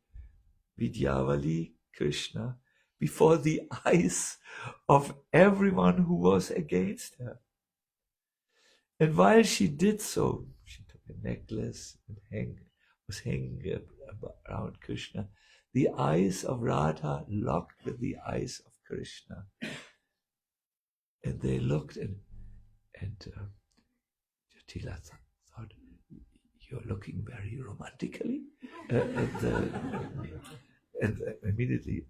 Vidyavali, Krishna, before the eyes of everyone who was against her. And while she did so, she took a necklace and was hanging around Krishna. The eyes of Radha locked with the eyes of Krishna. And they looked, and Jatila thought, "You're looking very romantically." And immediately,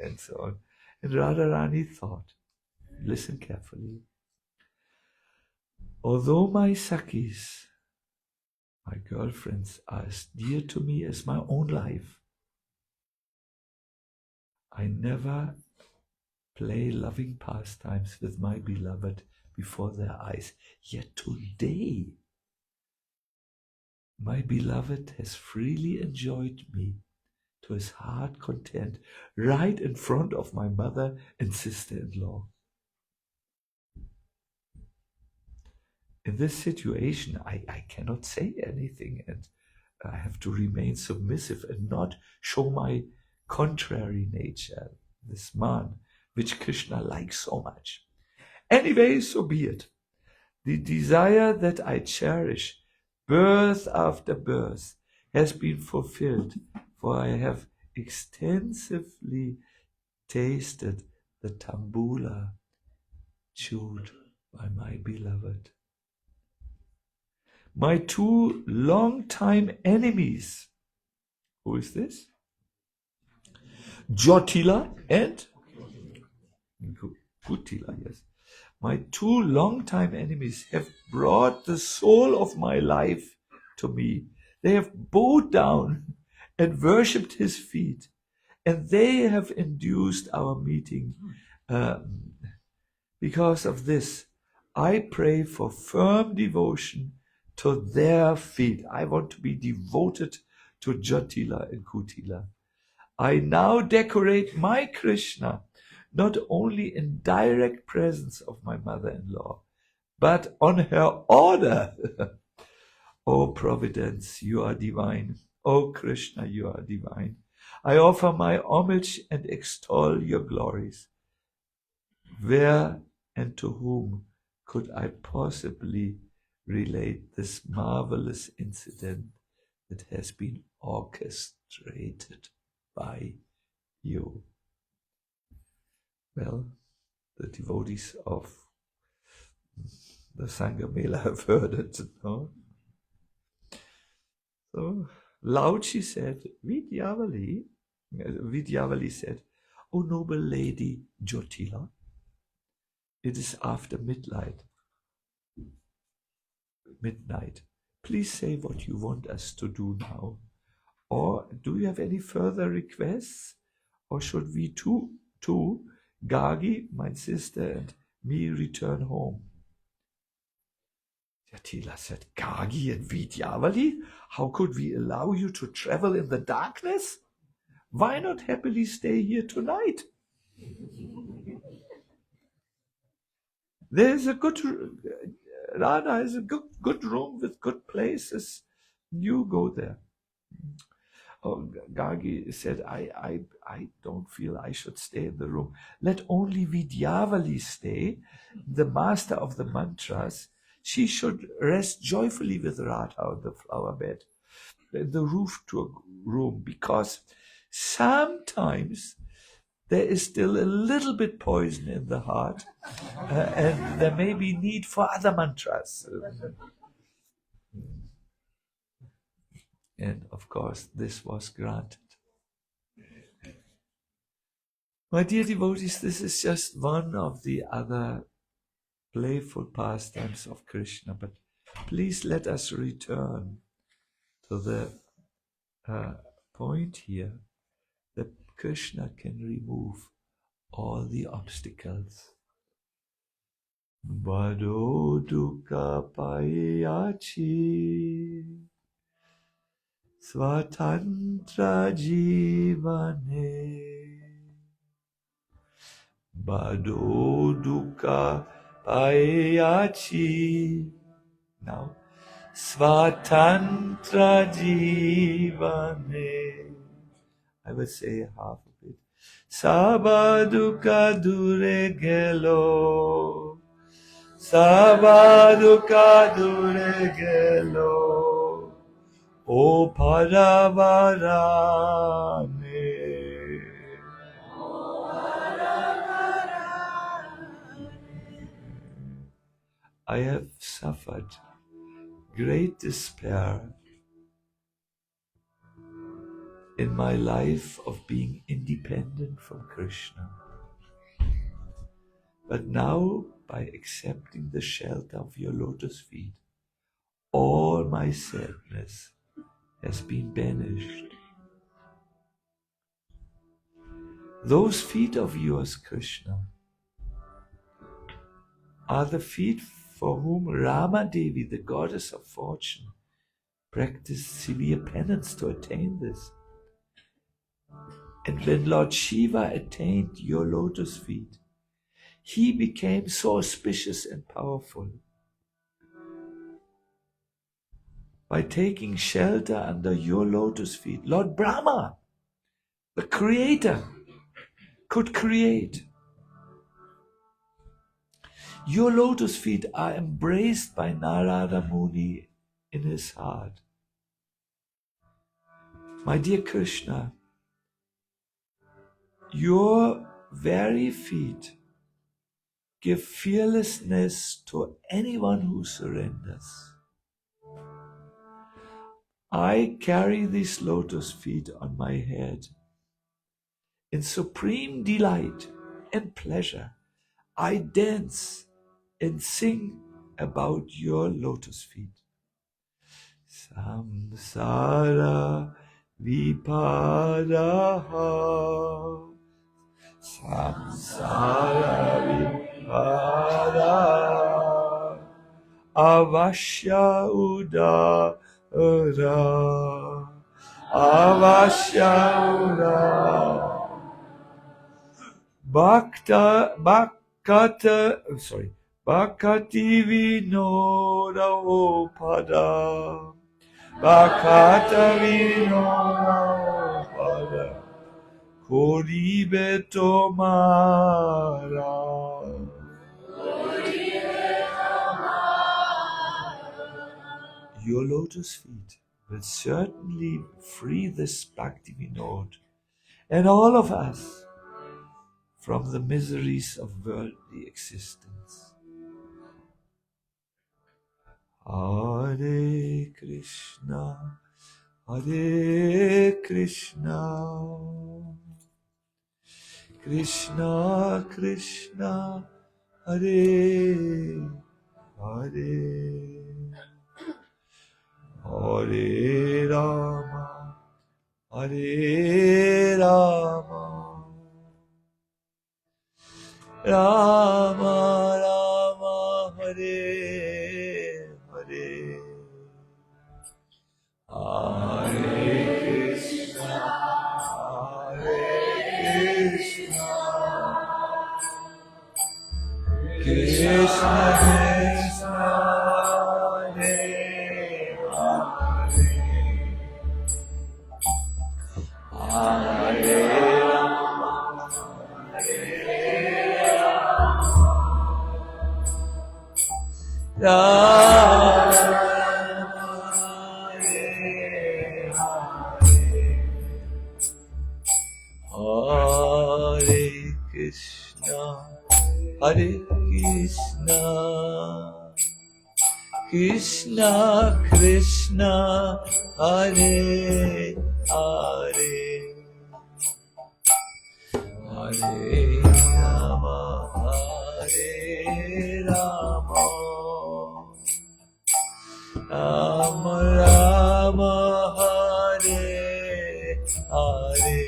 and so on. And Radharani thought, listen carefully, "Although my Sakhis, my girlfriends, are as dear to me as my own life, I never play loving pastimes with my beloved before their eyes. Yet today, my beloved has freely enjoyed me to his heart content, right in front of my mother and sister-in-law. In this situation, I cannot say anything, and I have to remain submissive and not show my contrary nature, this man, which Krishna likes so much. Anyway, so be it. The desire that I cherish, birth after birth, has been fulfilled, for I have extensively tasted the tambula chewed by my beloved. My two long-time enemies," who is this? Jotila and Kutila, yes. "My two long-time enemies have brought the soul of my life to me. They have bowed down and worshipped his feet, and they have induced our meeting. Because of this, I pray for firm devotion to their feet." I want to be devoted to Jatila and Kutila. "I now decorate my Krishna not only in direct presence of my mother-in-law, but on her order." "O Providence, you are divine. O Krishna, you are divine. I offer my homage and extol your glories. Where and to whom could I possibly relate this marvelous incident that has been orchestrated by you?" Well, the devotees of the Sanga Mela have heard it, no? So Loud she said, Vidyavali said, O noble lady Jyotila, it is after midnight. Please say what you want us to do now. Or do you have any further requests? Or should we two, Gagi, my sister, and me return home? Jyotila said, Gagi and Vidyavali? How could we allow you to travel in the darkness? Why not happily stay here tonight? There's a good, Radha has a good room with good places. You go there. Oh, Gagi said, I don't feel I should stay in the room. Let only Vidyavali stay, the master of the mantras. She should rest joyfully with Radha on the flower bed, the roof to a room, because sometimes there is still a little bit poison in the heart, and there may be need for other mantras. And of course, this was granted. My dear devotees, this is just one of the other playful pastimes of Krishna, but please let us return to the point here that Krishna can remove all the obstacles. Bado dukkha payachi svatantra jivane Bado dukkha payachi. Now, svatantra jivane. I will say half of it. Sabba dukkha dure gelo. Sabba dukkha dure gelo. O Paravarane. I have suffered great despair in my life of being independent from Krishna. But now, by accepting the shelter of your lotus feet, all my sadness has been banished. Those feet of yours, Krishna, are the feet for whom Rama Devi, the goddess of fortune, practiced severe penance to attain this. And when Lord Shiva attained your lotus feet, he became so auspicious and powerful. By taking shelter under your lotus feet, Lord Brahma, the creator, could create. Your lotus feet are embraced by Narada Muni in his heart. My dear Krishna, your very feet give fearlessness to anyone who surrenders. I carry these lotus feet on my head. In supreme delight and pleasure, I dance and sing about your lotus feet. Samsara vipadaha, samsara vipadaha, avashya udara, avashya udara. Bhakati vinoda opada. Bhakata vinoda opada. Koribeto mara. Your lotus feet will certainly free this Bhakti Vinod and all of us from the miseries of worldly existence. Hare Krishna, Hare Krishna, Krishna Krishna, Hare Hare, Hare Rama, Hare Rama, Rama Rama, Hare Hare, Hare Krishna, Hare Krishna, Krishna Krishna, Hare Hare, Hare Rama, Hare Rama, Hare Krishna, Hare Krishna, Krishna Krishna, Hare Hare, Hare Rama, Hare Rama, Rama Rama, Hare Hare,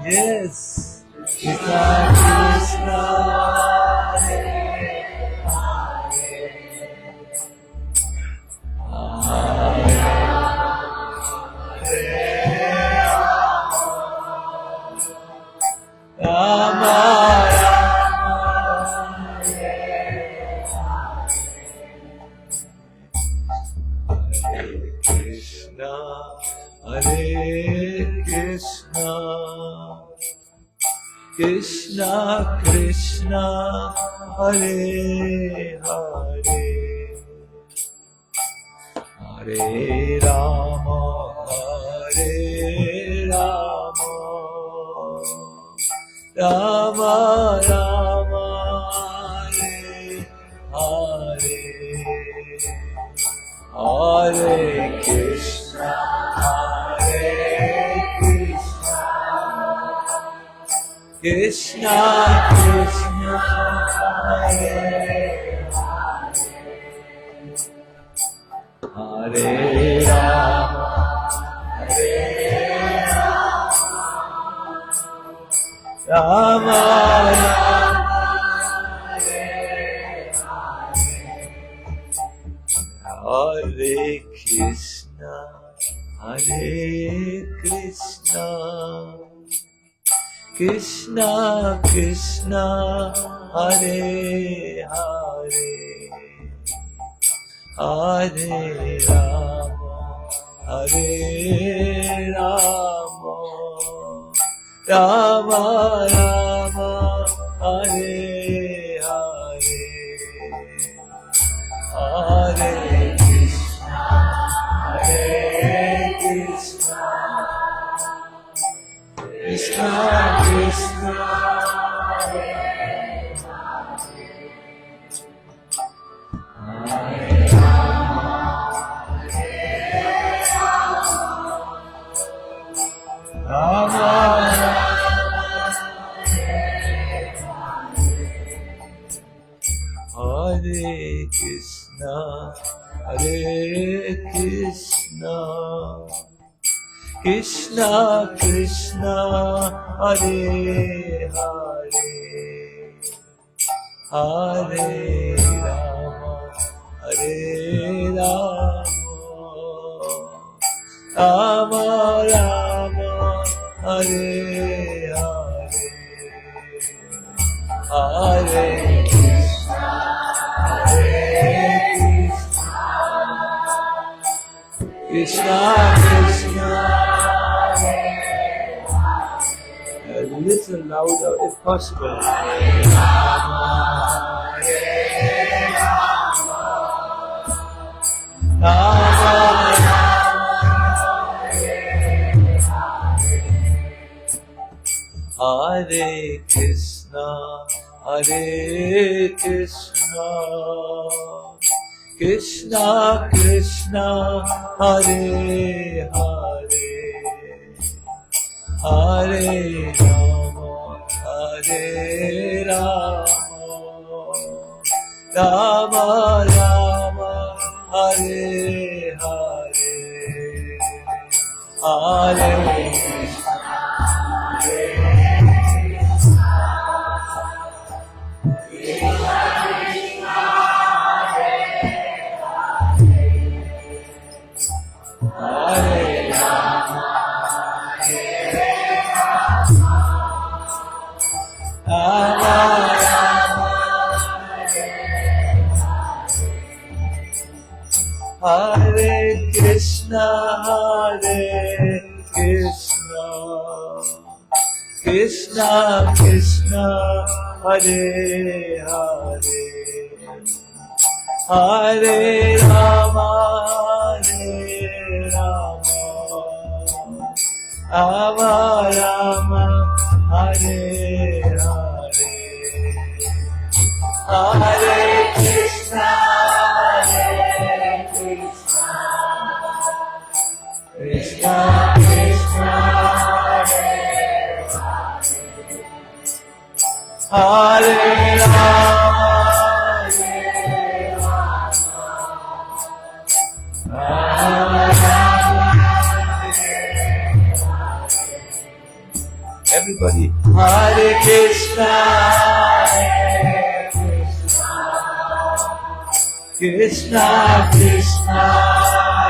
yes, Krishna Krishna, Hare Hare, Rama Rama, Hare Krishna, Hare Krishna, Krishna Krishna, Hare Hare, Hare Rama, Hare Rama, Rama Rama, Hare Hare, Hare Krishna, Hare Krishna, Krishna Krishna, Hare Hare, Rama, Hare Rama, Hare Krishna, Hare Krishna, Krishna Krishna, Hare Hare, Hare Rama, Hare Rama, Rama Rama, Hare Hare, Hare Krishna, Hare Krishna, Krishna Krishna, Hare Rama, Hare Krishna, Hare Krishna, Krishna Krishna, Hare Hare, Hare Rama, Hare Rama, Rama Rama, Hare Hare, Hare Krishna, Hare Krishna, Krishna Krishna, a little louder if possible. Hare Rama, Hare Rama, Rama Hare Krishna, Hare Krishna, Krishna Krishna, Hare Hare, Hare Rama, Hare Rama, Rama Rama, Hare Hare, Hare Krishna, Hare Rama, Rama Rama, Hare Krishna, Hare Krishna, Krishna Krishna, Hare Hare, Hare Rama, Hare Rama, Rama Rama, Hare Hare, Hare Krishna, Hare Krishna, Krishna Krishna, Hare Rama, Hare Rama, everybody, Hare Krishna, Hare Krishna, Krishna Krishna,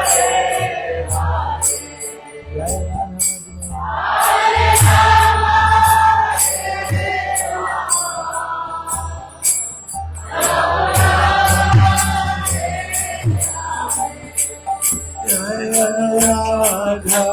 Hare Hare, Radha,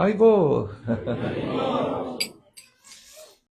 Haribol.